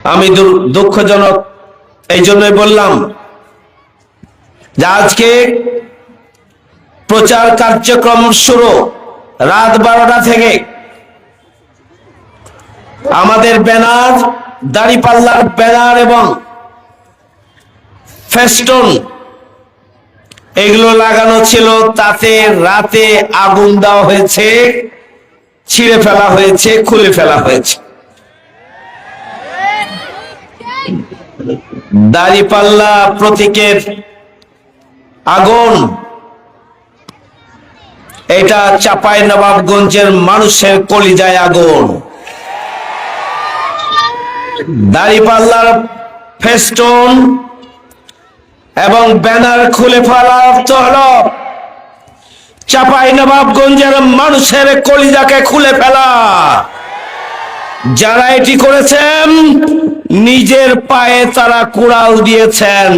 আমি দুঃখজনক এই জন্যই বললাম যে আজকে প্রচার কার্যক্রম শুরু রাত 12টা থেকে। আমাদের ব্যানার, দাঁড়িপাল্লার ব্যানার এবং ফেস্টুন এগুলো লাগানো ছিল, তাতে রাতে আগুন দেওয়া হয়েছে, ছিঁড়ে ফেলা হয়েছে, খুলে ফেলা হয়েছে। দাঁড়িপাল্লা প্রতীকের আগুন এটা চাঁপাইনবাবগঞ্জের মানুষের কলিজায় আগুন। দাঁড়িপাল্লার ফেস্টুন এবং ব্যানার খুলে ফেলা অর্থ হলো চাঁপাইনবাবগঞ্জের মানুষের কলিজাকে খুলে ফেলা। যারা এটি করেছেন নিজের পায়ে তারা কুড়াল দিয়েছেন।